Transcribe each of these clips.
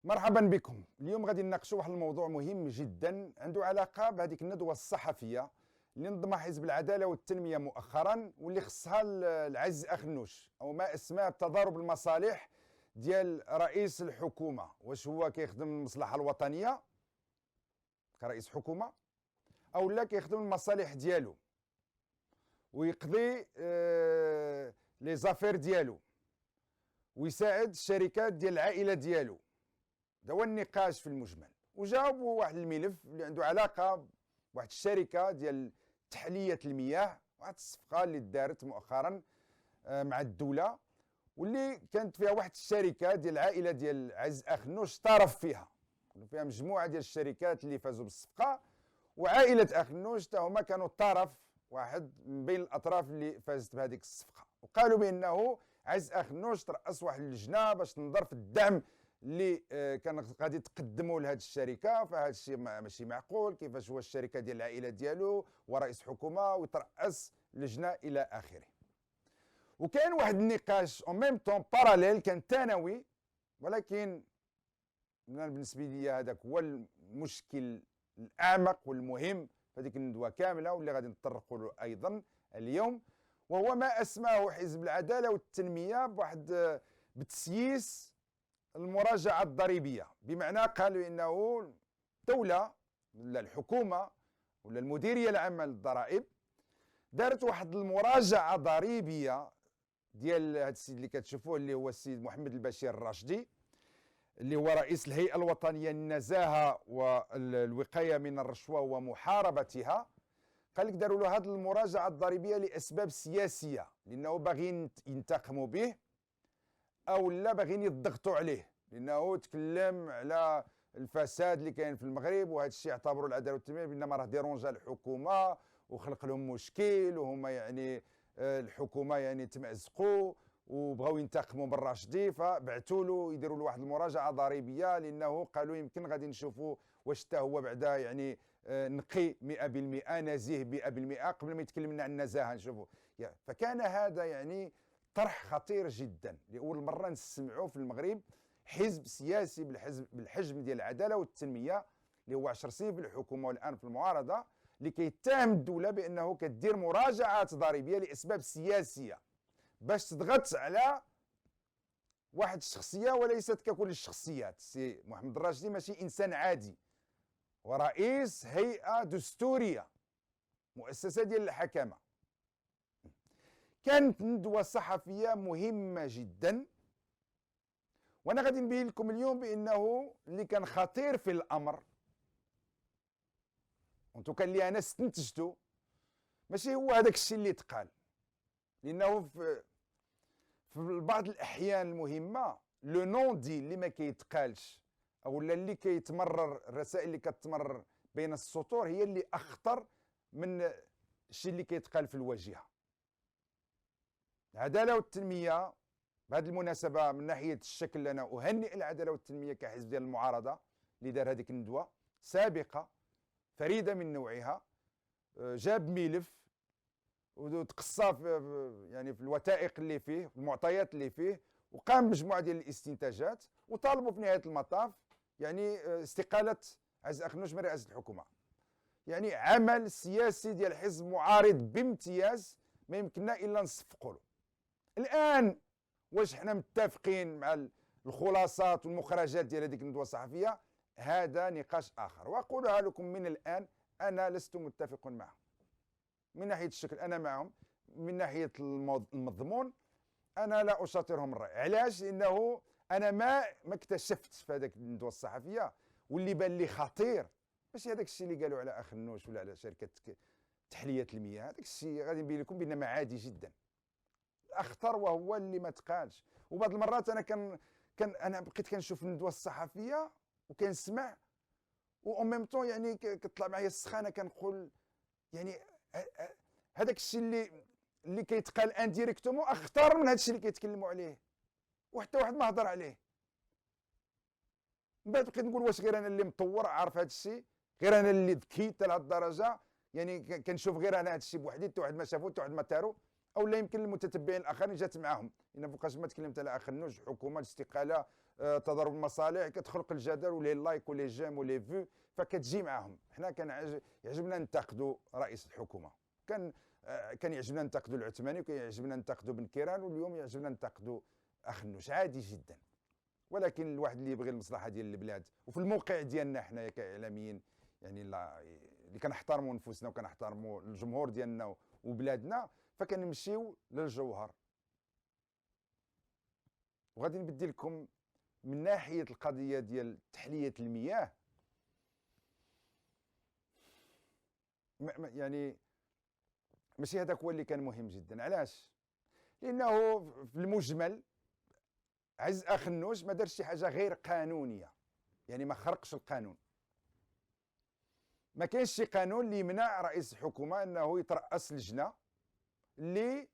مرحبا بكم. اليوم غادي نناقشوا واحد الموضوع مهم جدا عنده علاقه بهذيك الندوه الصحفيه اللي نظمها حزب العداله والتنميه مؤخرا، واللي خصها العز اخنوش، او ما اسماه بتضارب المصالح ديال رئيس الحكومه. واش هو كيخدم المصلحه الوطنيه كرئيس حكومه، او لا كيخدم المصالح ديالو ويقضي لي زافير ديالو ويساعد الشركات ديال العائله ديالو. ده هو النقاش في المجمل. وجاوبوا واحد الملف اللي عنده علاقه بواحد الشركه ديال تحليه المياه، واحد الصفقه اللي دارت مؤخرا مع الدوله، واللي كانت فيها واحد الشركه ديال العائله ديال عز اخنوش طرف فيها مجموعه ديال الشركات اللي فازوا بالصفقه، وعائله اخنوش حتى هما كانوا طرف واحد من بين الاطراف اللي فازت بهذيك الصفقه. وقالوا بانه عز اخنوش ترأس واحد اللجنه باش تنظر في الدعم اللي كان غادي تقدموا لهذه الشركه. فهذا الشيء ماشي معقول، كيفاش هو الشركه ديال العائله ديالو ورئيس حكومه ويترأس لجنه الى اخره. وكان واحد النقاش اون ميم طون باراليل، كان ثانوي، ولكن بالنسبه لي هذاك هو المشكل الاعمق والمهم في هذيك الندوه كامله، واللي غادي نتطرقوا له ايضا اليوم، وهو ما اسماه حزب العداله والتنميه بواحد بتسييس المراجعه الضريبيه. بمعنى قالوا انه الدوله ولا الحكومه ولا المديريه العامه للضرائب دارت واحد المراجعه ضريبيه ديال هذا السيد اللي كتشوفوه، اللي هو السيد محمد البشير الراشدي، اللي هو رئيس الهيئه الوطنيه للنزاهه والوقايه من الرشوه ومحاربتها. قال لك داروا له هذه المراجعه الضريبيه لاسباب سياسيه، لانه باغيين ينتقموا به او لا باغيين يضغطوا عليه، لانه تكلم على الفساد اللي كاين في المغرب، وهذا الشيء اعتبروا العداله والتنميه بانما راه ديرونجا الحكومه وخلق لهم مشكل، وهما يعني الحكومه يعني تمزقوا وبغاو ينتقموا من الراشدي، فبعثوا له يديروا له واحد المراجعه ضريبيه، لانه قالوا يمكن غادي نشوفوا واش حتى هو بعدا يعني نقي 100% نزيه 100% قبل ما يتكلم لنا عن النزاهه نشوفوا. فكان هذا يعني طرح خطير جدا، لاول مره نسمعوا في المغرب حزب سياسي بالحجم ديال العداله والتنميه اللي هو 10 سنين في الحكومه والان في المعارضه، اللي كيتهم الدوله بانه كدير مراجعات ضريبيه لاسباب سياسيه باش تضغط على واحد الشخصيه وليست ككل الشخصيات. سي محمد الراشدي ماشي انسان عادي، ورئيس هيئه دستوريه، مؤسسه ديال الحكامه. كانت ندوه صحفيه مهمه جدا، وانا غادي نبين لكم اليوم بانه اللي كان خطير في الامر، وانتم كان اللي انا استنتجته، ماشي هو هذاك الشيء اللي تقال، لانه في بعض الاحيان المهمه لو نون دي اللي ما كيتقالش، او اللي كيتمرر، الرسائل اللي كتمرر بين السطور هي اللي اخطر من الشيء اللي كيتقال في الواجهه. العداله والتنميه بهذه المناسبه، من ناحيه الشكل انا اهنئ العداله والتنميه كحزب ديال المعارضه اللي دار هذيك الندوه سابقه فريده من نوعها، جاب ملف وتقصى يعني في الوثائق اللي فيه، المعطيات اللي فيه، وقام بمجموعه ديال الاستنتاجات، وطالبوا في نهايه المطاف يعني استقاله عز اخنوش من رئاسه الحكومه. يعني عمل سياسي ديال حزب معارض بامتياز، ما يمكننا الا نصفقوا له. الان واش حنا متفقين مع الخلاصات والمخرجات ديال هذيك الندوه الصحفيه؟ هذا نقاش اخر، واقولها لكم من الان، انا لست متفق معهم. من ناحيه الشكل انا معهم، من ناحيه المضمون انا لا اشاطرهم الراي. علاش؟ لانه انا ما اكتشفت في هذيك الندوه الصحفيه واللي بان لي خطير ماشي هذاك الشيء اللي قالوا على اخنوش ولا على شركه تحليه المياه. هذاك الشيء غادي نبين لكم بانما عادي جدا. الاخطر وهو اللي ما تقالش. وبعض المرات انا انا بقيت كنشوف الندوه الصحفيه وكنسمع، و ميم طون يعني كتطلع معايا السخانه، كنقول يعني هذاك الشيء اللي كيتقال انديريكتومون اخطر من هذا الشيء اللي كيتكلموا عليه، وحتى واحد ما هضر عليه. من بعد بقيت نقول واش غير انا اللي مطور عارف هذا الشيء، غير انا اللي ذكي حتى لهذ الدرجه، يعني كنشوف غير انا هذا الشيء بوحدي، حتى واحد ما شافو، حتى واحد ما تارو، او لا يمكن المتتبعين الاخرين جات معاهم. لان فوقاش ما تكلمت على اخنوش، حكومه، الاستقاله، تضارب المصالح، كتخلق الجدل ولي لايك ولي جيم ولي فيو، فكتجي معاهم. حنا كان يعجبنا ننتقدوا رئيس الحكومه، كان يعجبنا ننتقدوا العثماني، وكان يعجبنا ننتقدوا بن كيران، واليوم يعجبنا ننتقدوا اخنوش، عادي جدا. ولكن الواحد اللي يبغي المصلحه ديال البلاد وفي الموقع ديالنا حنايا كاعلاميين، يعني اللي كنحترموا نفوسنا وكنحترموا الجمهور ديالنا وبلادنا، فكنمشيو للجوهر. وغادي نبدي لكم من ناحيه القضيه ديال تحليه المياه، يعني ماشي هذاك هو اللي كان مهم جدا. علاش؟ لانه في المجمل عز اخنوش ما دارش شي حاجه غير قانونيه، يعني ما خرقش القانون. ما كاينش شي قانون اللي يمنع رئيس الحكومه انه يترأس لجنه اللي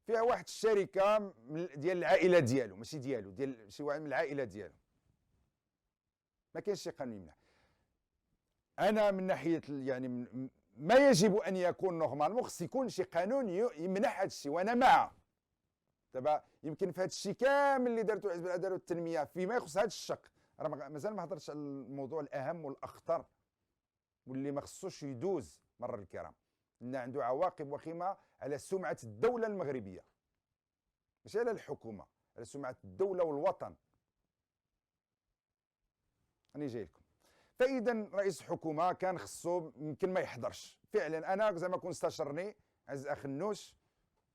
فيها واحد الشركه ديال العائله ديالو، ماشي ديالو، ديال شي واحد من العائله ديالو. ما كاينش شي قانون يمنع. انا من ناحيه يعني ما يجب ان يكون نورمالمون خص يكون شي قانون يمنع هذا الشيء، وانا مع. دابا يمكن في هذا الشيء كامل اللي دارته حزب العداله والتنميه فيما يخص هذا الشق، راه مازال ما هضرتش على الموضوع الاهم والاخطر واللي ما خصوش يدوز مرة الكرام، لأن عنده عواقب وخيمة على سمعة الدولة المغربية، ماشي على الحكومة، على سمعة الدولة والوطن. أنا جاي لكم. فإذا رئيس الحكومة كان خصو يمكن ما يحضرش فعلا. أنا زعما كون استشرني عز أخنوش،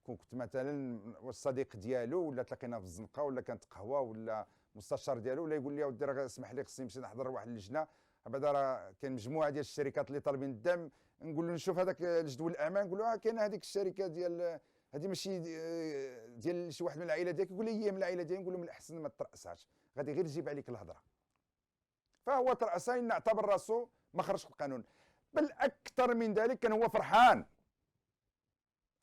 كنت مثلا الصديق ديالو ولا تلاقينا في الزنقة ولا كانت قهوة ولا مستشار ديالو، ولا يقول لي اودي راه اسمح لي خصني نمشي نحضر واحد اللجنة، بعدا راه كاين مجموعه ديال الشركات اللي طالبين الدعم، نقول له نشوف هذاك الجدول الاعمال، نقول له كاينه هذيك الشركه ديال هذه ماشي ديال شي واحد من العائله ديالك، يقول لي هي من العائله ديالي، نقول له من الاحسن ما ترأسهاش، غادي غير يجيب عليك الهضره. فهو ترأسها ان اعتبر راسو ما خرجش القانون، بل اكثر من ذلك كان هو فرحان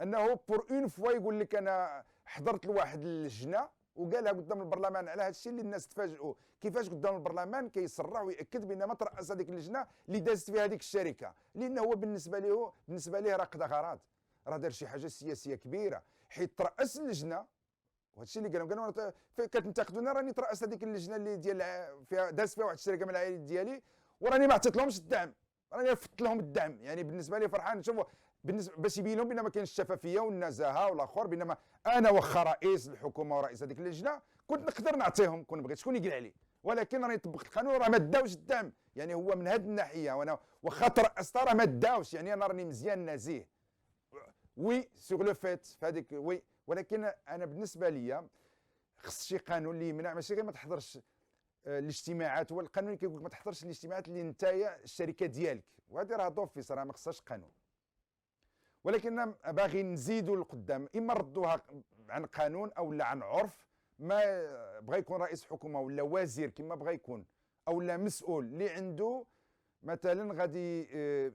انه بور اون فوا يقول لك انا حضرت لواحد اللجنه وقالها قدام البرلمان على هذا الشيء اللي الناس تفاجئوا كيفاش قدام البرلمان كيصرح ويأكد بان ما ترأس هذيك اللجنه اللي دازت فيها هذيك الشركه، لانه هو بالنسبه ليه راه قضى غرض، راه دار شي حاجه سياسيه كبيره، حيت ترأس اللجنه. وهذا الشيء اللي قالوا كتنتقدوني راني ترأس هذيك اللجنه اللي ديال فيها داز فيها واحد الشركه من العائله ديالي وراني ما عطيت لهمش الدعم، راني فت لهم الدعم. يعني بالنسبه لي فرحان. شوفوا بالنسبه باش يبين لهم بان ما كاينش الشفافيه والنزاهه والاخر، بينما انا واخا رئيس الحكومه ورئيس هذيك اللجنه كنت نقدر نعطيهم كون بغيت، شكون يقول عليه، ولكن راني طبقت القانون راه ما داوش الدعم. يعني هو من هذه الناحيه وانا واخا ترأست راه ما داوش، يعني انا راني مزيان نزيه وي سوغ لو فيت في هذيك وي. ولكن انا بالنسبه لي خص شي قانون اللي يمنع، ماشي غير ما تحضرش الاجتماعات. هو القانون اللي كيقول لك ما تحضرش الاجتماعات اللي نتايا الشركه ديالك، وهذه راه دوفيس راه ما خصهاش قانون. ولكن باغي نزيدوا لقدام، اما ردوها عن قانون او لا عن عرف. ما بغى يكون رئيس حكومه ولا وزير كما بغى يكون او لا مسؤول اللي عنده مثلا غادي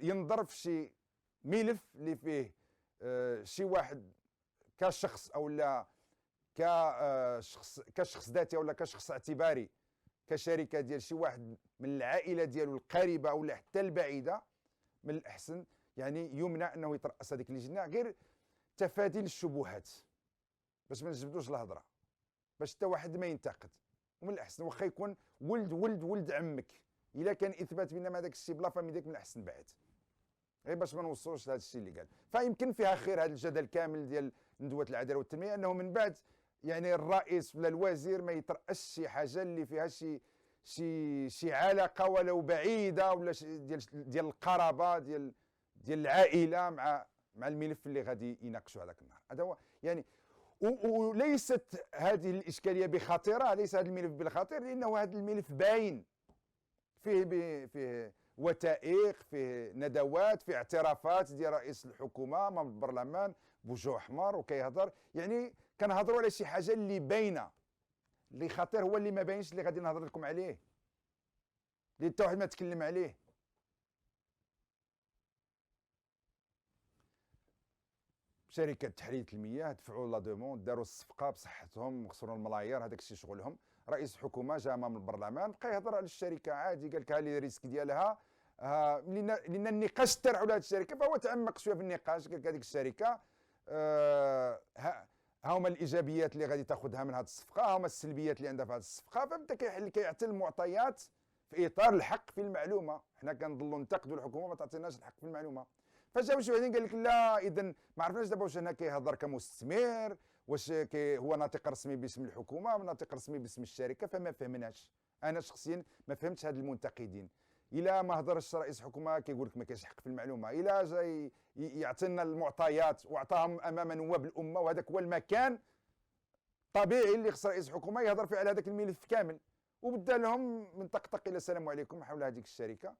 ينظر في شي ملف اللي فيه شي واحد كشخص او لا كشخص ذاتي او لا كشخص اعتباري كشركه ديال شي واحد من العائله ديالو القريبه او لا حتى البعيده، من الاحسن يعني يمنع انه يترأس هذيك اللجنه، غير تفادي للشبهات باش ما نجبدوش الهضره، باش حتى واحد ما ينتقد. ومن الاحسن واخا يكون ولد عمك، الا كان اثبات بان هذاك الشيء بلا فامي ديالك من الاحسن بعد، غير باش ما نوصلوش لهذا الشيء اللي قال. فيمكن فيها خير هذا الجدل كامل ديال ندوه العداله والتنميه، انه من بعد يعني الرئيس ولا الوزير ما يترأس شي حاجه اللي فيها شي علاقه ولو بعيده ولا ديال القرابه ديال العائله مع الملف اللي غادي يناقشوا هذاك النهار. هذا هو يعني. وليست هذه الاشكاليه بخطيره، ليس هذا الملف بالخطير، لانه هذا الملف باين فيه وثائق، فيه ندوات، فيه اعترافات ديال رئيس الحكومه امام البرلمان بوجه احمر وكيهضر. يعني كنهضروا على شي حاجه اللي باينه. اللي خطير هو اللي ما باينش، اللي غادي نهضر لكم عليه، اللي حتى واحد ما تكلم عليه. شركه تحليه المياه دفعوا لا دوموند، داروا الصفقه بصحتهم وخسروا الملايير، هذاك الشيء شغلهم. رئيس الحكومه جا امام البرلمان بقى يهضر على الشركه عادي، قال لك ها لي ريسك ديالها، لان النقاش طرحوا لهذه الشركه، فهو تعمق شويه في النقاش، قال لك هذيك الشركه ها هما الايجابيات اللي غادي تاخذها من هذه الصفقه، ها هما السلبيات اللي عندها في هذه الصفقه. فبدا كيعطي المعطيات في اطار الحق في المعلومه. حنا كنظلوا ننتقدوا الحكومه ما تعطيناش الحق في المعلومه. فجاو شي وحدين قال لك لا، اذا ما عرفناش دابا واش هنا كيهضر كمستثمر، واش هو ناطق رسمي باسم الحكومه ولا ناطق رسمي باسم الشركه. فما فهمناش. انا شخصيا ما فهمتش هاد المنتقدين. الا ما هضرش رئيس حكومه كيقول لك ما كاينش حق في المعلومه، الا جاي يعطينا المعطيات واعطاهم امام نواب الامه، وهذاك هو المكان طبيعي اللي خص رئيس حكومه يهضر فيه على هذاك الملف كامل، وبدا لهم من طقطق الى السلام عليكم حول هذيك الشركه،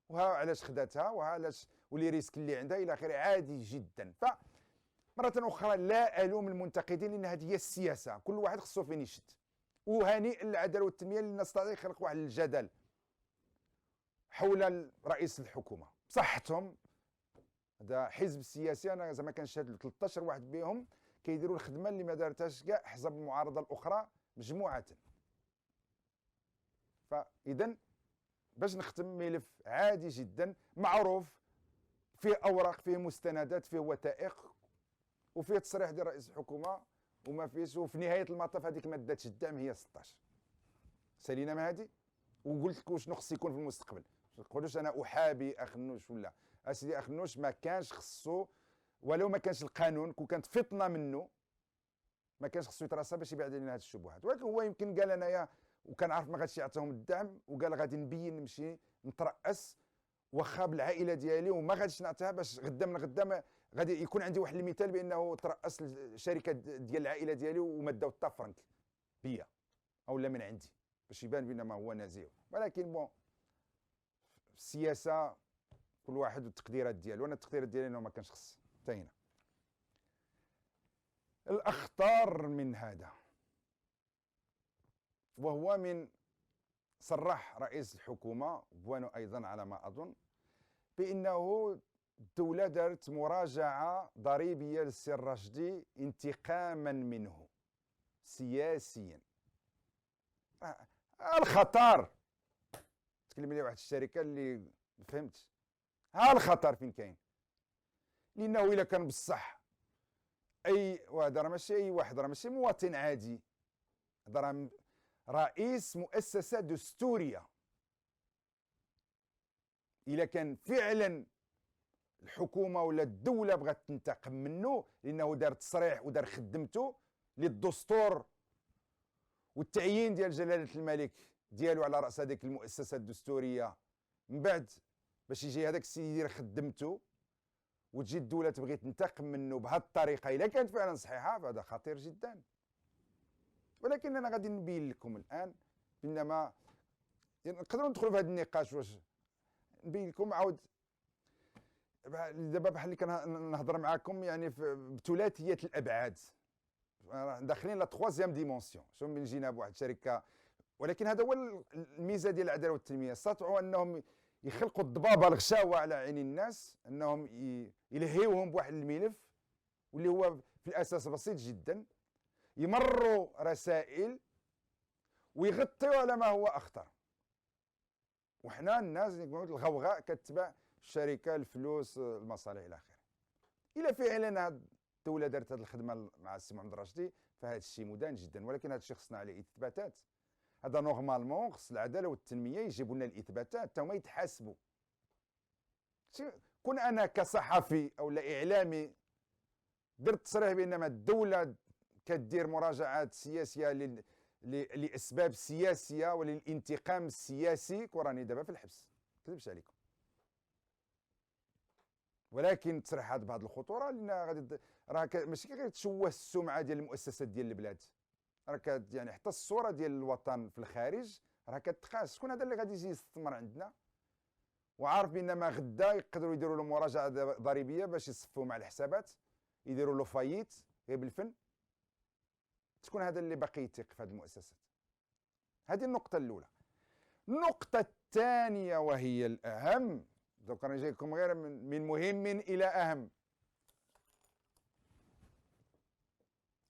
وها علاش خداتها، وها علاش ولي ريسك اللي عندها الى اخره. عادي جدا. فمره اخرى لا الوم المنتقدين، لان هذه هي السياسه، كل واحد خصو فين يشد. وهنيئا للعداله والتنميه اللي نستطيع خلق واحد الجدل حول رئيس الحكومه بصحتهم. هذا حزب سياسي، انا زعما كنشهد 13 واحد بهم كيديروا الخدمه اللي ما دارتهاش كاع احزاب المعارضه الاخرى مجموعه. فاذا باش نختم، ملف عادي جدا معروف، فيه اوراق، فيه مستندات، فيه وثائق، وفيه تصريح ديال رئيس الحكومه، وما فيش. وفي نهايه المطاف هذيك ما داتش الدعم هي 16. سالينا ما هذه. وقلت لك شنو خص يكون في المستقبل. ما تقولوش انا احابي اخنوش ولا اسيدي اخنوش، ما كانش خصو، ولو ما كانش القانون، كون كانت فطنه منه ما كانش خصو يتراسى باش يبعد علينا هذه الشبهات. ولكن هو يمكن قال انايا وكان عارف ما غاديش يعطيهم الدعم، وقال غادي نبين نمشي نترأس واخا بالعائله ديالي، وما غاديش نعطيها باش غدا من غدا غادي يكون عندي واحد المثال بانه ترأس الشركه ديال العائله ديالي وما داو حتى فرنك بيا اولا من عندي، باش يبان بان ما هو نزيه. ولكن بون، في السياسه كل واحد والتقديرات ديالو. انا التقديرات ديالي انه ما كانش خص انتهينا. الاخطر من هذا، وهو من صرح رئيس الحكومه بوانو ايضا على ما اظن بانه الدوله دارت مراجعه ضريبيه للسي الراشدي انتقاما منه سياسيا. الخطر تكلم لي واحد الشركه اللي ما فهمتش ها الخطر فين كاين. لانه الا كان بصح وهذا راه ماشي اي واحد، راه ماشي مواطن عادي، هذا راه رئيس مؤسسه دستوريه. الا كان فعلا الحكومه ولا الدوله بغات تنتقم منه لانه دار تصريح ودار خدمته للدستور والتعيين ديال جلاله الملك ديالو على راس هذيك المؤسسه الدستوريه، من بعد باش يجي هذاك السيد يدير خدمته وتجي الدوله تبغي تنتقم منه بهذه الطريقه، الا كانت فعلا صحيحه فهذا خطير جدا. ولكن انا غادي نبين لكم الان، انما نقدروا ندخلوا في هذا النقاش، واش نبين لكم عاود دابا بحال اللي كنهضر معكم يعني بثلاثيه الابعاد، داخلين لا تخوازيام ديمونسيون. شوف من جينا بواحد الشركه، ولكن هذا هو الميزه ديال العداله والتنميه، استطاعوا انهم يخلقوا الضبابه الغشاوه على عين الناس، انهم يلهيوهم بواحد الملف واللي هو في الاساس بسيط جدا، يمروا رسائل ويغطيوا على ما هو اخطر. وحنا الناس الغوغاء كتبع الشركه، الفلوس، المصالح الى اخره. الى فعلا الدوله دارت هذه الخدمه مع السي محمد الراشدي فهذا الشيء مدان جدا، ولكن هذا الشيء خصنا عليه اثباتات. هذا نورمالمون خص العداله والتنميه يجيبوا لنا الاثباتات حتى هما يتحاسبوا. كون انا كصحفي او اعلامي درت تصريح بان الدوله كدير مراجعات سياسيه لاسباب سياسيه وللانتقام السياسي، وراني دابا في الحبس، ما نكذبش عليكم. ولكن تصريحات بهذه الخطوره لان غادي راه ماشي غير تشوه السمعه ديال المؤسسات ديال البلاد، راه يعني حتى الصوره ديال الوطن في الخارج راه كتقاس. شكون هذا اللي غادي يجي يستثمر عندنا وعارف بان ما غدا يقدروا يديروا له مراجعه ضريبيه باش يصفوا مع الحسابات، يديروا له فايت غير بالفن؟ شكون هذا اللي باقي يثق في هذه المؤسسات؟ هذه النقطه الاولى. النقطه الثانيه وهي الاهم، دوك انا جايكم غير من مهم الى اهم.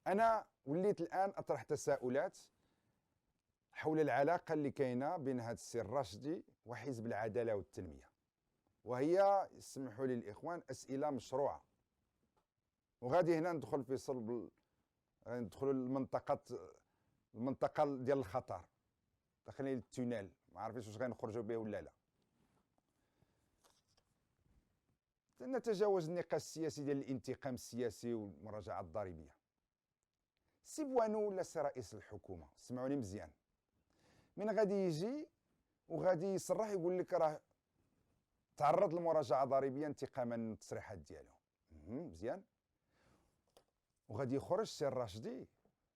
انا وليت الان اطرح تساؤلات حول العلاقه اللي كاينه بين هذا السي الراشدي وحزب العداله والتنميه، وهي يسمحوا لي الاخوان اسئله مشروعه، وغادي هنا ندخل في صلب غندخلوا المنطقه ديال الخطر، داخلين للتونيل، ما عارفينش واش غنخرجوا به ولا لا. نتجاوز النقاش السياسي ديال الانتقام السياسي والمراجعه الضريبيه. سي بوانو ولا سي رئيس الحكومه، سمعوني مزيان، من غادي يجي وغادي يصرح يقول لك راه تعرض لمراجعه ضريبيه انتقاما من التصريحات ديالو، مزيان، وغادي يخرج سي الراشدي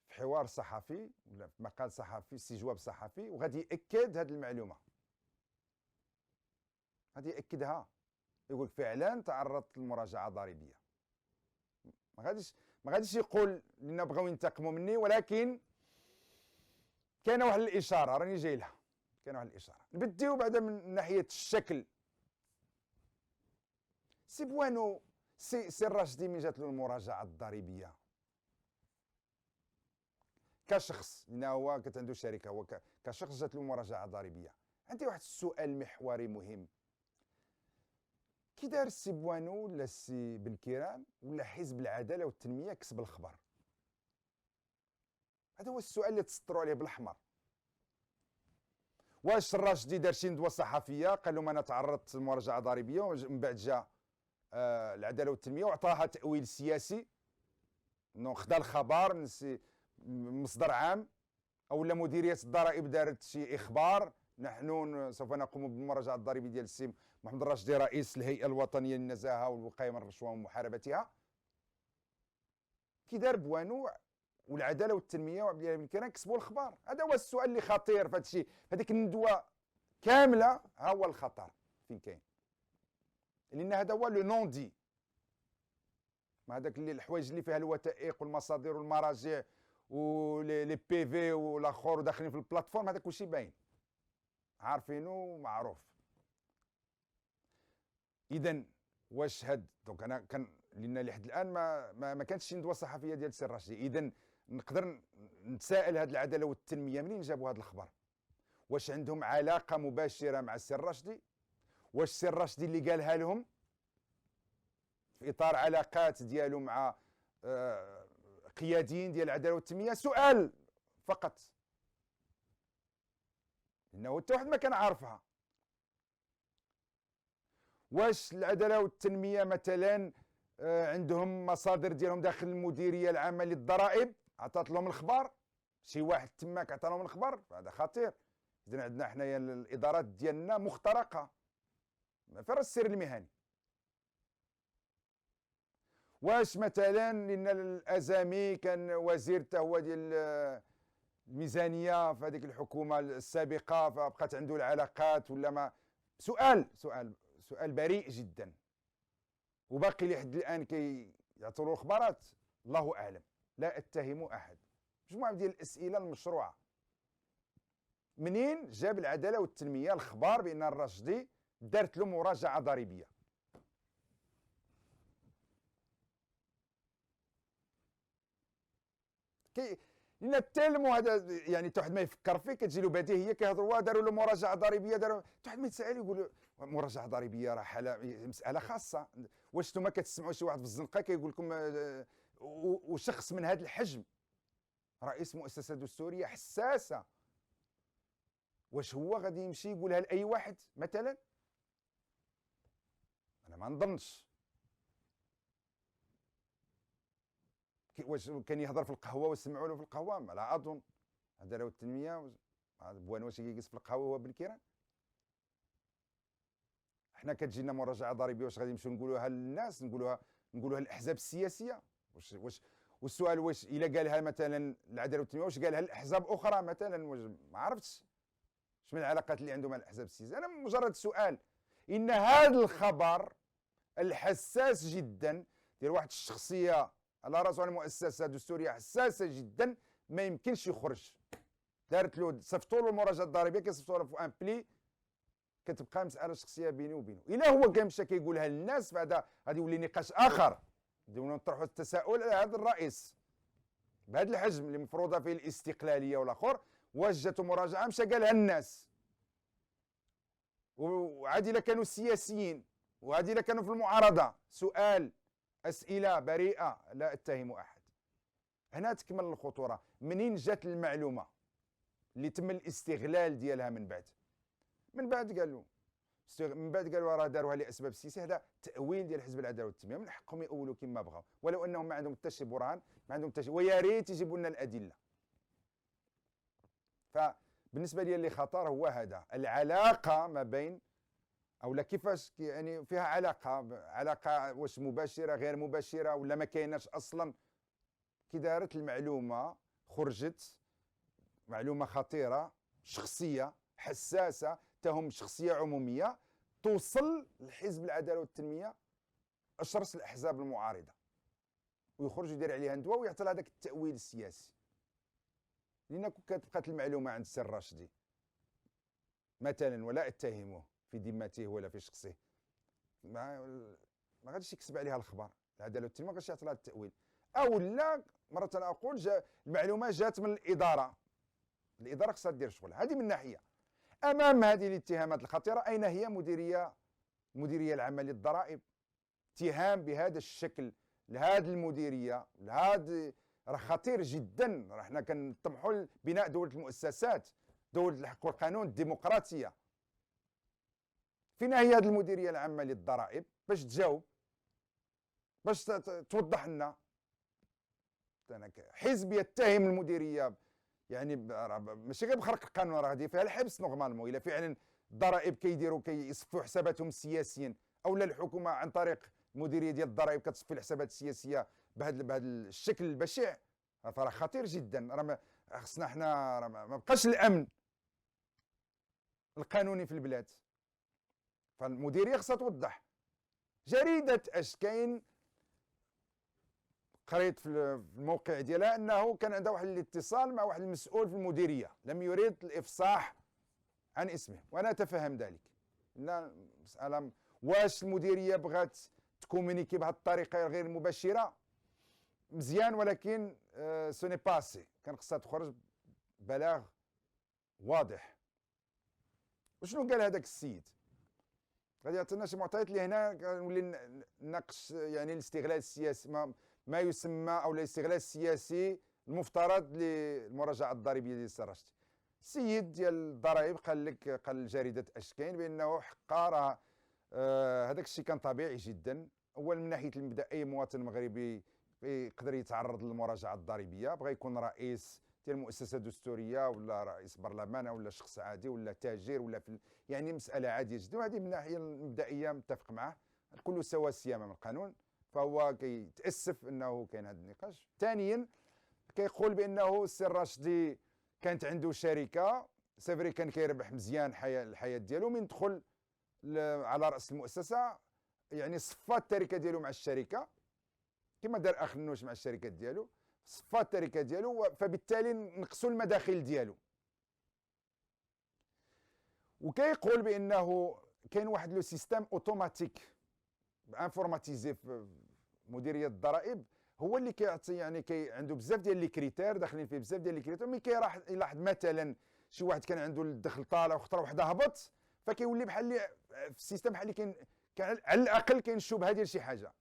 في حوار صحفي ولا في مقال صحفي، استجواب صحفي، وغادي ياكد هذه المعلومه، غادي ياكدها، يقول فعلا تعرضت لمراجعه ضريبيه. ما غاديش يقول لنا بغاو ينتقموا مني، ولكن كاينه واحد الاشاره راني جاي لها، كاينه واحد الاشاره. نبديو بعدا من ناحيه الشكل. سي بوانو سي الراشدي من جات له المراجعه الضريبيه كشخص، لان هو كانت عنده شركه، هو كشخص جات له مراجعه ضريبيه. عندي واحد السؤال محوري مهم، كي دار السي بوانو ولا السي بن كيران ولا حزب العداله والتنميه كسب الخبر؟ هذا هو السؤال اللي تسطروا عليه بالاحمر. واش الراشدي دار شي ندوه صحفيه قال لهم انا تعرضت لمراجعه ضريبيه، ومن بعد جا العداله والتنميه وعطاها تاويل سياسي، انه خدا الخبر من مصدر عام، او لا مديريه الضرائب دارت شي اخبار، نحن سوف نقوم بالمراجعه الضريبيه ديال السي محمد الراشدي رئيس الهيئه الوطنيه للنزاهه والوقايه من الرشوه ومحاربتها. كي دار بوانو والعداله والتنميه وعبد الله بن كيران كسبوا الخبر؟ هذا هو السؤال اللي خطير في هذا الشيء، هذيك الندوه كامله ها هو الخطر فين كاين، لان هذا هو لو نون دي، ما هذاك اللي الحوايج اللي فيها الوثائق والمصادر والمراجع ولي بي في والاخر وداخلين في البلاتفورم، هذا كلشي باين عارفينه معروف. اذا واش هاد دونك انا كان لان لحد الان ما كانتش شي ندوه صحفيه ديال السي الراشدي، اذا نقدر نتساءل هاد العداله والتنميه منين جابوا هاد الخبر؟ واش عندهم علاقه مباشره مع السي الراشدي؟ واش السي الراشدي اللي قالها لهم في اطار علاقات ديالو مع قياديين ديال العداله والتنميه؟ سؤال فقط، لانه حتى واحد ما كان عارفها. واش العداله والتنميه مثلا عندهم مصادر ديالهم داخل المديريه العامه للضرائب عطات لهم الخبر؟ شي واحد تماك عطا لهم الخبر؟ هذا خطير. اذا عندنا حنايا الادارات ديالنا مخترقه، ما فيها السر المهني. واش مثلا لان الازامي كان وزير حتى هو ديال الميزانيه في هذيك الحكومه السابقه، فبقات عنده العلاقات ولا ما؟ سؤال بريء جدا، وباقي لحد الان كيعطوا اخبارات، الله اعلم، لا اتهم احد. مجموعه ديال الاسئله المشروعه. منين جاب العداله والتنميه الخبر بان الراشدي دارت له مراجعه ضريبيه؟ لان التلمو هذا يعني حتى واحد ما يفكر فيه كتجي له بديهيه، كيهضروا داروا له مراجعه ضريبيه، داروا حتى واحد ما يتسائل يقول مراجعه ضريبيه راه حاله مساله خاصه. واش نتوما كتسمعوا شي واحد في الزنقه كيقول لكم وشخص من هذا الحجم رئيس مؤسسه دستوريه حساسه، واش هو غادي يمشي يقولها لاي واحد مثلا؟ انا ما نظنش. واش كان يهضر في القهوه وسمعوا له في القهوه؟ لا اظن. العداله والتنميه بوان واش يجلس في القهوه هو بن كيران؟ حنا كتجينا مراجعه ضريبيه واش غادي نمشيو نقولوها للناس، نقولوها للاحزاب السياسيه؟ والسؤال واش الا قالها مثلا العداله والتنميه واش قالها لاحزاب اخرى مثلا؟ واش ما عرفتش اش من العلاقات اللي عندهم مع الاحزاب السياسيه. انا مجرد سؤال، ان هذا الخبر الحساس جدا ديال واحد الشخصيه على راسها المؤسسه دستوريه حساسه جدا ما يمكنش يخرج. دارت له صيفطوا له المراجعه الضريبيه، كيصيفطوا له في ان بلي، كتبقى مساله شخصيه بيني وبينه. الا هو كيمشى كيقولها للناس فهذا غادي يولي نقاش اخر، بدنا نطرحوا التساؤل على هذا الرئيس بهذا الحجم اللي مفروضه فيه الاستقلاليه والاخر، واش جاتو مراجعه مشى قالها للناس؟ وعادي الا كانوا سياسيين، وعادي الا كانوا في المعارضه. سؤال، اسئله بريئه، لا اتهم احد. هنا تكمل الخطوره. منين جات المعلومه اللي تم الاستغلال ديالها من بعد قالوا راه داروها لاسباب سياسيه. هذا تاويل ديال حزب العداله والتنميه، من حقهم يأولوا كما بغاو، ولو انهم ما عندهم حتى شي برهان، ما عندهم حتى شي، ويا ريت يجيبوا لنا الادله. فبالنسبه لي اللي خطر هو هذا، العلاقه ما بين او لا كيفاش يعني فيها علاقه واش مباشره غير مباشره ولا ما كايناش اصلا. كي دارت المعلومه، خرجت معلومه خطيره، شخصيه حساسه، تهم شخصيه عموميه، توصل لحزب العداله والتنميه، اشرس الاحزاب المعارضه، ويخرج يدير عليها ندوه ويعطي هذاك التاويل السياسي. لان كانت بقات المعلومه عند السي الراشدي مثلا، ولا اتهموه في ذمته ولا في شخصه، ما غاديش يكسب عليها الخبر. العداله والتنميه ما غاديش يعطي لها التاويل. او لا، مره اقول المعلومه جات من الاداره خصها دير شغلها. هذه من ناحيه. امام هذه الاتهامات الخطيره، اين هي المديريه العامه للضرائب؟ اتهام بهذا الشكل لهذه المديريه، راه خطير جدا. راه حنا كنطمحوا لبناء دوله المؤسسات، دوله الحق والقانون، الديمقراطيه. فين هي هذه المديريه العامه للضرائب باش تجاوب، باش توضح لنا؟ حزب يتهم المديريه، يعني ماشي غير بخرق القانون، راه هذه فيها الحبس نورمالمون. الا فعلا الضرائب كيصفوا حساباتهم السياسيين، او لا الحكومه عن طريق المديريه ديال الضرائب كتصفي الحسابات السياسيه بهذا الشكل البشع، فراه خطير جدا. راه خصنا حنا ما بقاش الامن القانوني في البلاد. فالمديريه خصها توضح. جريده اشكاين قريت في الموقع ديالها انه كان عندها واحد الاتصال مع واحد المسؤول في المديريه، لم يريد الافصاح عن اسمه، وانا اتفهم ذلك. ان مساله واش المديريه بغات تكومونيكي بهذه الطريقه غير مباشره، مزيان، ولكن سوني باسي، كان خصها تخرج بلاغ واضح. وشنو قال هذاك السيد؟ غادي يعطينا شي معطيات اللي هنا نولي نناقش يعني الاستغلال السياسي، ما يسمى او الاستغلال السياسي المفترض للمراجعه الضريبيه ديال السي الراشدي. السيد ديال الضرائب قال لجريده اشكاين بانه حقا راه هذاك الشيء كان طبيعي جدا. اولا من ناحيه المبدا، اي مواطن مغربي يقدر يتعرض للمراجعه الضريبيه، بغى يكون رئيس ديال مؤسسه دستوريه ولا رئيس برلمان ولا شخص عادي ولا تاجر ولا يعني مساله عاديه جدا. وهذه من الناحيه المبدئيه متفق معه، الكل سواسيه امام القانون. فهو كيتاسف انه كاين هذا النقاش. ثانيا كيقول بانه السي الراشدي كانت عنده شركه، سافري كان كيربح مزيان الحياه ديالو. من دخل على راس المؤسسه يعني صفى التركه ديالو مع الشركه، كما دار اخ النوش مع الشركات ديالو، صفى التركه ديالو، فبالتالي نقصوا المداخل ديالو. وكيقول بانه كاين واحد لو سيستيم اوتوماتيك انفورماتيزي في مديريه الضرائب، هو اللي كيعطي يعني عنده بزاف ديال لي كريتير، داخلين فيه بزاف ديال لي كريتير. ملي كيراح يلاحظ مثلا شي واحد كان عنده الدخل طالع وخطره وحده هبط، فكيولي بحال اللي في السيستم بحال اللي كان على الاقل كاين شبهه ديال شي حاجه،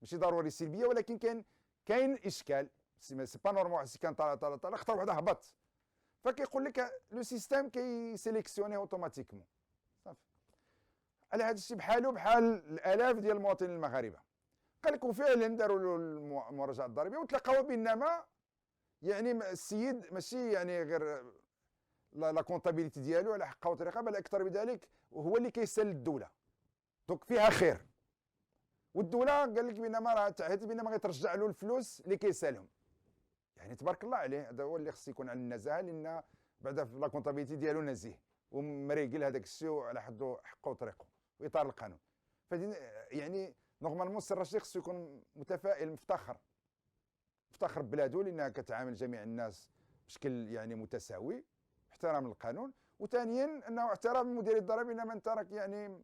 ماشي ضروري سلبيه، ولكن كاين اشكال. سي با نورمال، سي كان طالع خطره وحده هبط، فكيقول لك لو سيستيم كيسيليكسيوني اوتوماتيكمون. صافي. على هذا الشيء بحالو بحال الالاف ديال المواطنين المغاربه. قال لك وفعلا داروا له المراجعه الضريبيه وتلقاو بانما يعني السيد ماشي يعني غير لا كونطابيليتي ديالو على حقه وطريقه، بل اكثر بذلك وهو اللي كيسال الدوله، دونك فيها خير. والدوله قال لك بانما راه تعهدت بانما غيترجع له الفلوس اللي كيسالهم. يعني تبارك الله عليه، هذا هو اللي خص يكون على النزاهه، لان بعدا في لا كونطابيليتي ديالو نزيه ومريقل هذاك الشيء على حدو حقه وطريقه واطار القانون. فدي يعني نورمالمون السي الراشدي خصو يكون متفائل، مفتخر ببلادو لانها كتعامل جميع الناس بشكل يعني متساوي، احترام القانون. وثانيا انه احترام مدير الضرائب، انما انت راك يعني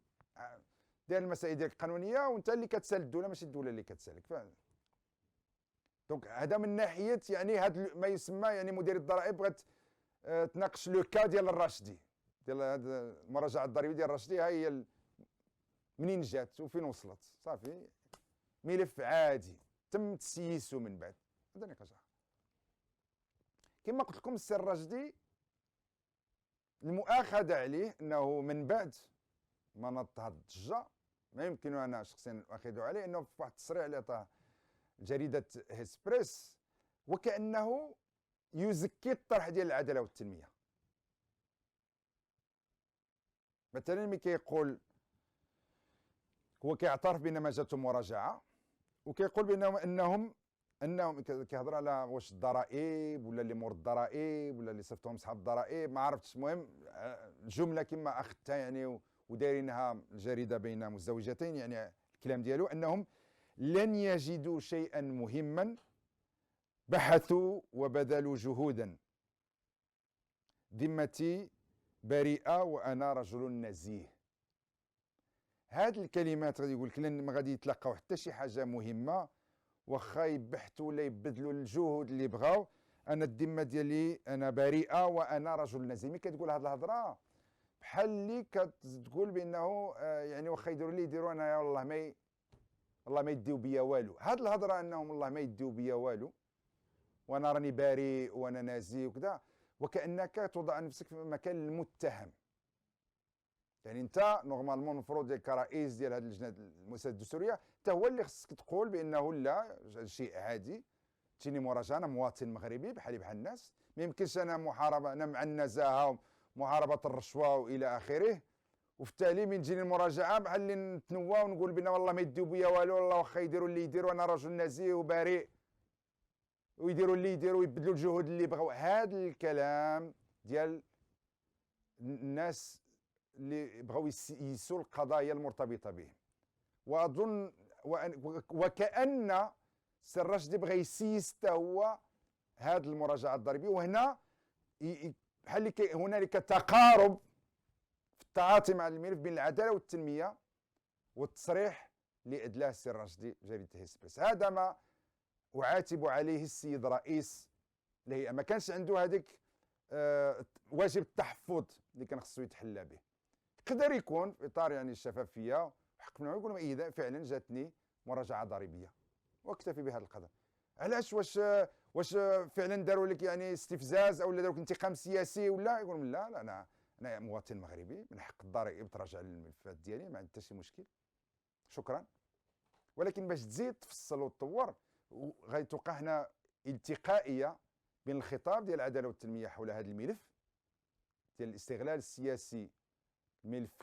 داير المسائل ديالك القانونيه وانت اللي كتسال الدوله، ماشي الدوله اللي كتسالك. دونك هذا من ناحيه يعني هذا ما يسمى يعني مدير الضرائب بغات تناقش لو كا ديال الراشدي، ديال هذه المراجعه الضريبيه ديال الراشدي، ها هي منين جات وفين وصلت. صافي، ملف عادي تم تسييسه من بعد. هذا نقاش. كما قلت لكم السي الراشدي المؤاخذه عليه انه من بعد ما نض هذه الضجه، ما يمكن انا شخصيا اؤاخذ عليه، انه في واحد التصريح اللي عطاه جريده هيسبريس وكانه يزكي الطرح ديال العداله والتنميه. مثلا ملي كيقول هو كيعترف بان ما جاتهم مراجعه، وكيقول انهم كيهضر على واش الضرائب ولا اللي مور الضرائب ولا اللي صفتهم اصحاب الضرائب، ما عرفتش. المهم الجمله كما اخذتها يعني ودايرينها الجريده بين مزدوجتين، يعني الكلام ديالو انهم لن يجدوا شيئا مهما بحثوا وبذلوا جهودا، ذمتي بريئه وانا رجل نزيه. هاد الكلمات غادي يقول لك لن ما غادي يتلقاو حتى شي حاجه مهمه واخا يبحثوا ولا يبذلوا الجهود اللي بغاو. انا الذمه ديالي انا بريئه وانا رجل نزيه. ملي كتقول هاد الهضره بحال اللي كتقول بانه يعني واخا يديروا اللي يديروا انا والله ما يديو بيا والو. هاد الهضره انهم والله ما يديو بيا والو وانا راني بريء وانا نازي وكذا، وكانك توضع نفسك في مكان المتهم. يعني انت نورمالمون المفروض كرئيس ديال هذه اللجنه المؤسسات الدستوريه انت هو اللي خصك تقول بانه لا شيء عادي، تجيني مراجعه، انا مواطن مغربي بحالي بحال الناس، ما يمكنش انا محاربه، انا مع النزاهه ومحاربه الرشوه والى اخره، وفي التالي من تجيني المراجعه بحال اللي نتنوى ونقول بان والله ما يديو بيا والو، والله واخا يديروا اللي يديروا انا رجل نزيه وبريء، ويديروا اللي يديروا ويبذلوا الجهود اللي بغاو. هذا الكلام ديال الناس اللي بغاو يسوا القضايا المرتبطه بهم. واظن وكأن السي الراشدي بغى يسيس حتى هو هذه المراجعه الضريبيه، وهنا بحال هنالك تقارب في التعاطي مع الملف بين العداله والتنميه والتصريح اللي ادلاه السي الراشدي جريده هيسبريس. هذا ما اعاتب عليه السيد رئيس الهيئه، ما كانش عنده هذيك واجب التحفظ اللي كان خصو يتحلى به. يقدر يكون في اطار يعني الشفافيه وحق منه يقول اذا فعلا جاتني مراجعه ضريبيه واكتفي بهذا القدر. علاش؟ واش فعلا داروا لك يعني استفزاز او داروا لك انتقام سياسي ولا؟ يقول لا انا مواطن مغربي من حق الضرائب تراجع للملفات ديالي، ما عندي حتى شي مشكل، شكرا. ولكن باش تزيد تفصل وتطور غيتوقع هنا التقائيه بين الخطاب ديال العداله والتنميه حول هذا الملف ديال الاستغلال السياسي ملف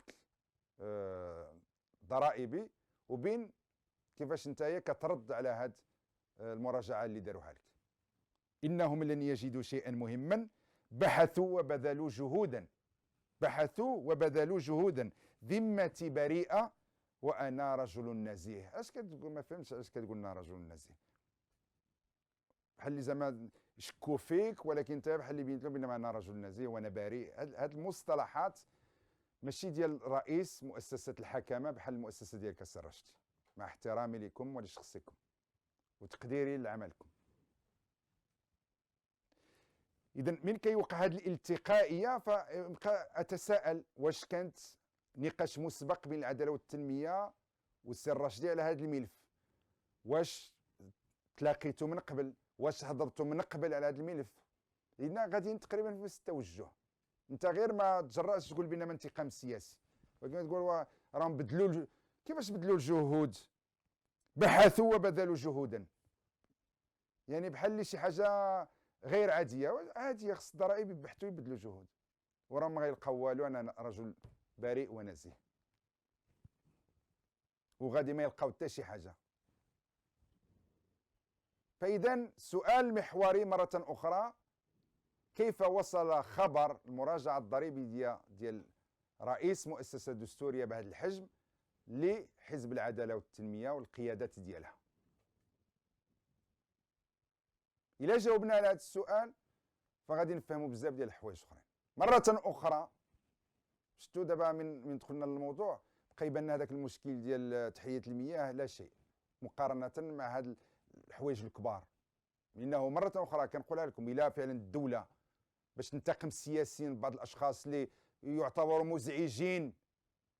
ضرائبي، وبين كيفاش نتايا كترد على هاد المراجعه اللي داروها لك. انهم لن يجدوا شيئا مهما بحثوا وبذلوا جهودا ذمتي بريئه وانا رجل نزيه. اش كتقول؟ ما فهمتش اش كتقول انا رجل نزيه. بحال اللي زعما شكوا فيك، ولكن انت بحال اللي بينت لهم بان انا رجل نزيه وانا بريء. هاد المصطلحات ماشي ديال رئيس مؤسسه الحكامه بحال المؤسسه ديال السي الراشدي، مع احترامي لكم ولشخصكم وتقديري لعملكم. اذا من كيوقع هذه الالتقائيه فبقى اتساءل واش كانت نقاش مسبق بين العداله والتنميه والسي الراشدي على هذا الملف؟ واش تلاقيتوا من قبل؟ واش هضرتوا من قبل على هذا الملف؟ لان غاديين تقريبا في نفس التوجه. انت غير ما تجرأش تقول بان انتقام سياسي، ولكن تقول راهم بدلوا كيفاش بدلوا الجهود؟ بحثوا وبذلوا جهودا، يعني بحال اللي شي حاجه غير عاديه. خص الضرائب يبحثوا يبذلوا جهود، وراهم ما غيلقاو والو. انا رجل بريء ونزيه، وغادي ما يلقاو حتى شي حاجه. فاذا السؤال المحوري مره اخرى، كيف وصل خبر المراجعه الضريبيه ديال رئيس مؤسسه دستوريه بهذا الحجم لحزب العداله والتنميه والقيادات ديالها؟ الا جاوبنا على هذا السؤال فغادي نفهموا بزاف ديال الحوايج اخرين. مره اخرى شفتوا دابا من دخلنا للموضوع بقى يبان هذاك المشكل ديال تحليه المياه لا شيء مقارنه مع هاد الحوايج الكبار. لانه مره اخرى كنقولها لكم، الا فعلا الدوله باش تنتقم السياسيين بعض الاشخاص اللي يعتبروا مزعجين،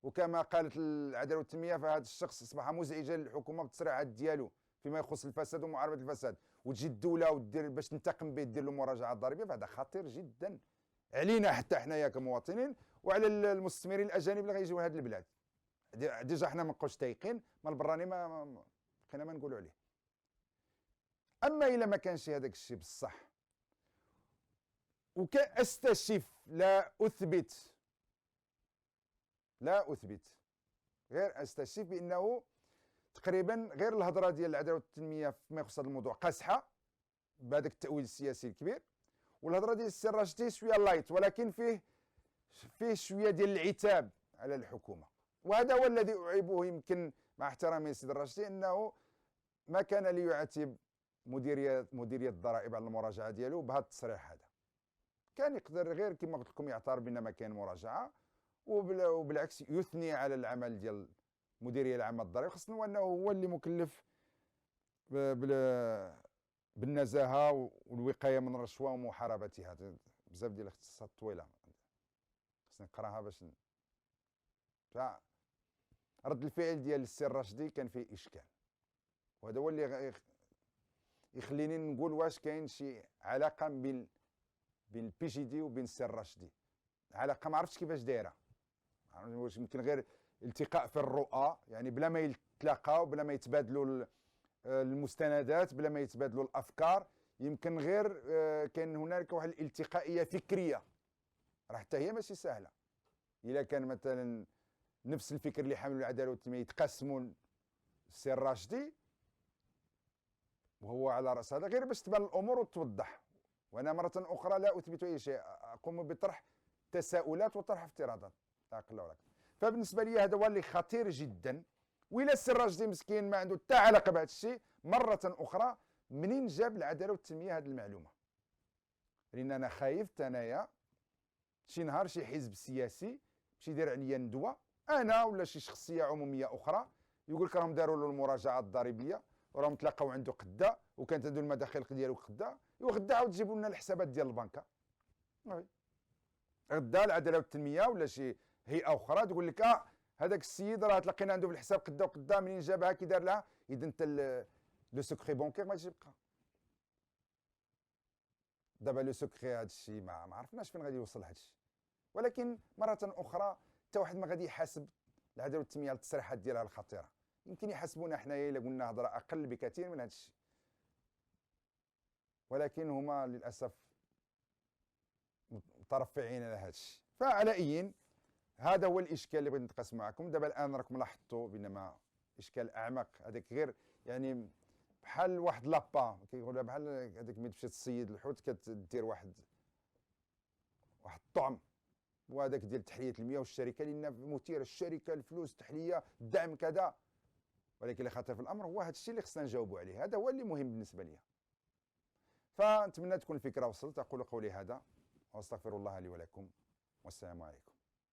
وكما قالت العداله والتنميه فهذا الشخص اصبح مزعجا للحكومه بالتصريحات ديالو فيما يخص الفساد ومعارضه الفساد، وتجي الدوله ودير باش تنتقم به دير له مراجعه ضريبيه، فهذا خطير جدا علينا حتى حنايا كمواطنين وعلى المستثمرين الاجانب اللي غيجيو لهذه البلاد. ديجا حنا ما نبقاوش تايقين، ما البراني ما بقينا ما نقولوا عليه. اما الا ما كانش هذاك الشيء بصح وكاستشف لا اثبت غير استشف بانه تقريبا غير الهضره ديال العداله والتنميه فيما يخص هذا الموضوع قاصحه بهذاك التاويل السياسي الكبير، والهضره ديال السي الراشدي شويه لايت، ولكن فيه شويه ديال العتاب على الحكومه. وهذا هو الذي اعيبه يمكن مع احترامي للسي الراشدي، انه ما كان ليعاتب مديريه الضرائب على المراجعه ديالو بهذا التصريح هذا. كان يقدر غير كما قلت لكم يعترف بان ما كاين مراجعه، وبالعكس يثني على العمل ديال المديريه العامه للضرائب، خاصه وانه هو اللي مكلف بالنزاهه والوقايه من الرشوه ومحاربتها. بزاف ديال الاختصاصات طويله خصني نقراها باش رد الفعل ديال السي الراشدي كان فيه اشكال، وهذا هو اللي يخليني نقول واش كاين شي علاقه بين البي جي دي وبين السي الراشدي. علاقه ما عرفتش كيفاش دايره، واش يمكن غير التقاء في الرؤى، يعني بلا ما يتلاقاو، بلا ما يتبادلوا المستندات، بلا ما يتبادلوا الافكار، يمكن غير كان هنالك واحد الالتقائيه فكريه، راه حتى هي ماشي سهله. الا كان مثلا نفس الفكر اللي حامل العداله والتنميه يتقسموا السي الراشدي وهو على راس هذا، غير باش تبان الامور وتوضح. وانا مره اخرى لا اثبت اي شيء، اقوم بطرح تساؤلات وطرح افتراضات لا اقل ولا اكثر. فبالنسبه لي هذا هو اللي خطير جدا. وإلا السي الراشدي مسكين ما عنده حتى علاقه بهذا الشيء، مره اخرى منين جاب العداله والتنميه هذه المعلومه؟ لان انا خايف انايا شي نهار شي حزب سياسي باش يدير عليا ندوه انا ولا شي شخصيه عموميه اخرى، يقول لك راهم داروا له المراجعه الضريبيه وراهم تلاقاو عنده قدا وكانت عنده المداخل ديالو قدا، وغدا عاود تجيبوا لنا الحسابات ديال البنكه. غدا العداله والتنميه ولا شي هيئه اخرى تقول لك هذاك السيد راه تلقينا عنده في الحساب قدا وقدا، منين جابها كي دار لها، اذا انت لو سكري بونكير ما تجي بقى. دابا لو سكري هذا الشيء ما عرفناش فين غادي يوصل هذا الشيء، ولكن مره اخرى حتى واحد ما غادي يحاسب العداله والتنميه على التصريحات ديالها الخطيره. يمكن يحاسبونا حنايا الا قلنا هضره اقل بكثير من هذا الشيء، ولكن هما للاسف مترفعين على هذا الشيء. فعلى اي هذا هو الاشكال اللي بغيت نتقاسم معكم. دابا الان راكم لاحظتوا بينما اشكال اعمق، هذاك غير يعني بحال واحد لابا كيقولها، بحال هذاك ملي تمشي تصيد الحوت كدير واحد الطعم، وهذاك ديال تحليه المياه والشركه لان مثيره الشركه الفلوس تحليه الدعم كذا، ولكن اللي خاطر في الامر هو هذا الشيء اللي خصنا نجاوبوا عليه. هذا هو اللي مهم بالنسبه لي. فنتمنى تكون الفكره وصلت. اقول قولي هذا واستغفر الله لي ولكم، والسلام عليكم.